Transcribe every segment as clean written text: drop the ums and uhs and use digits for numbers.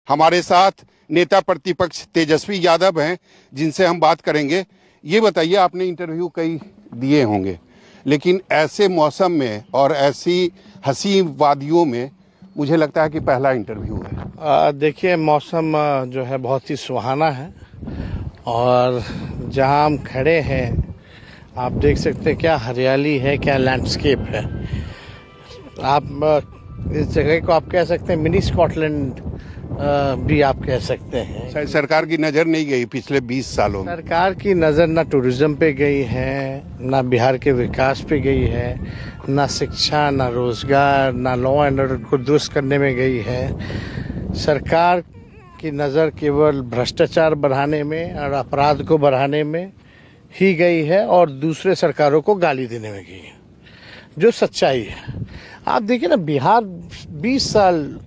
हमारे साथ नेता प्रतिपक्ष तेजस्वी यादव हैं, जिनसे हम बात करेंगे। ये बताइए, आपने इंटरव्यू कई दिए होंगे, लेकिन ऐसे मौसम में और ऐसी हंसी वादियों में मुझे लगता है कि पहला इंटरव्यू है। देखिए, मौसम जो है बहुत ही सुहाना है और जहां हम खड़े हैं आप देख सकते हैं क्या हरियाली है, क्या लैंडस्केप है। आप इस जगह को आप कह सकते हैं मिनी स्कॉटलैंड भी आप कह सकते हैं। शायद सरकार की नज़र नहीं गई पिछले 20 सालों में। सरकार की नज़र ना टूरिज्म पे गई है, ना बिहार के विकास पे गई है, ना शिक्षा, ना रोजगार, ना लॉ एंड ऑर्डर को दुरुस्त करने में गई है। सरकार की नज़र केवल भ्रष्टाचार बढ़ाने में और अपराध को बढ़ाने में ही गई है और दूसरे सरकारों को गाली देने में गई है, जो सच्चाई है। आप देखिए ना, बिहार 20 साल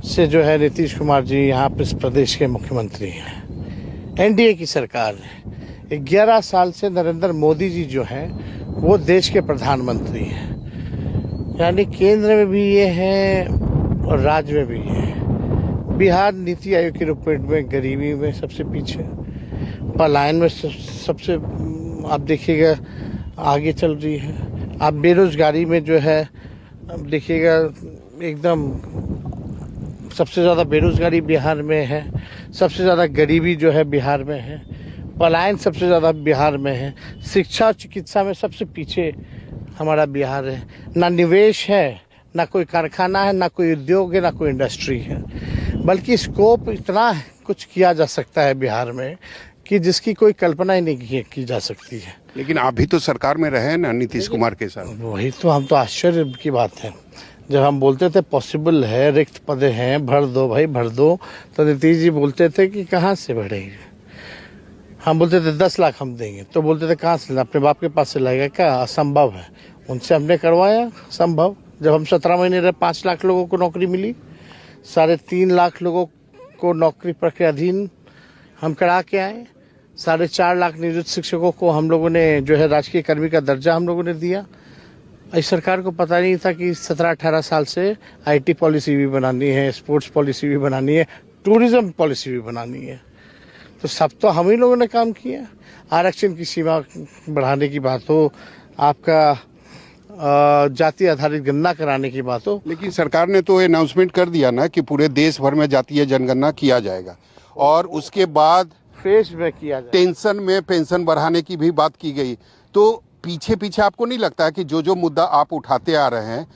से जो है नीतीश कुमार जी यहाँ पे इस प्रदेश के मुख्यमंत्री हैं। एनडीए की सरकार है। 11 साल से नरेंद्र मोदी जी जो हैं वो देश के प्रधानमंत्री हैं, यानी केंद्र में भी ये हैं और राज्य में भी ये हैं। बिहार नीति आयोग के रिपोर्ट में गरीबी में सबसे पीछे, पलायन में सबसे आप देखिएगा आगे चल रही है। आप बेरोजगारी में जो है अब देखिएगा एकदम सबसे ज़्यादा बेरोजगारी बिहार में है, सबसे ज़्यादा गरीबी जो है बिहार में है, पलायन सबसे ज़्यादा बिहार में है, शिक्षा और चिकित्सा में सबसे पीछे हमारा बिहार है। ना निवेश है, ना कोई कारखाना है, ना कोई उद्योग है, ना कोई इंडस्ट्री है, बल्कि स्कोप इतना कुछ किया जा सकता है बिहार में कि जिसकी कोई कल्पना ही नहीं की जा सकती है। लेकिन आप भी तो सरकार में रहे ना नीतीश कुमार के साथ। वही तो, हम तो आश्चर्य की बात है, जब हम बोलते थे पॉसिबल है, रिक्त पद हैं, भर दो भाई भर दो, तो नीतीश जी बोलते थे कि कहाँ से बढ़ेंगे। हम बोलते थे 10 लाख हम देंगे, तो बोलते थे कहाँ से, अपने बाप के पास से लाएगा क्या, असंभव है। उनसे हमने करवाया संभव। जब हम 17 महीने रहे 5 लाख लोगों को नौकरी मिली, 3.5 लाख लोगों को नौकरी प्रक्रियाधीन हम करा के आए, 4.5 लाख नियोजित शिक्षकों को हम लोगों ने जो है राजकीय कर्मी का दर्जा हम लोगों ने दिया। इस सरकार को पता नहीं था कि 17-18 साल से आईटी पॉलिसी भी बनानी है, स्पोर्ट्स पॉलिसी भी बनानी है, टूरिज्म पॉलिसी भी बनानी है। तो सब तो हम ही लोगों ने काम किया। आरक्षण की सीमा बढ़ाने की बात हो, आपका जाति आधारित गणना कराने की बात हो। लेकिन सरकार ने तो अनाउंसमेंट कर दिया ना कि पूरे देश भर में जातीय जनगणना किया जाएगा और उसके बाद फेज में किया जाए। टेंशन में पेंशन बढ़ाने की भी बात की गई। तो पीछे पीछे आपको नहीं लगता कि जो मुद्दा आप उठाते आ रहे हैं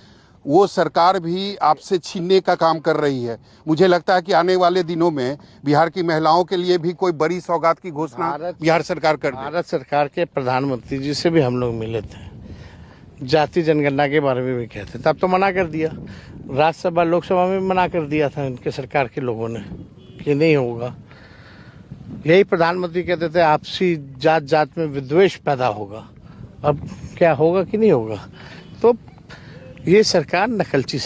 वो सरकार भी आपसे छीनने का काम कर रही है? मुझे लगता है कि आने वाले दिनों में बिहार की महिलाओं के लिए भी कोई बड़ी सौगात की घोषणा बिहार सरकार कर दे। भारत सरकार के प्रधानमंत्री जी से भी हम लोग मिले थे, जाति जनगणना के बारे में भी कहते थे। तब तो मना कर दिया, राज्यसभा लोकसभा में मना कर दिया था उनके सरकार के लोगों ने कि नहीं होगा। यही प्रधानमंत्री कहते थे आपसी जात जात में विद्वेष पैदा होगा। अब क्या होगा कि नहीं होगा? तो ये सरकार नकलची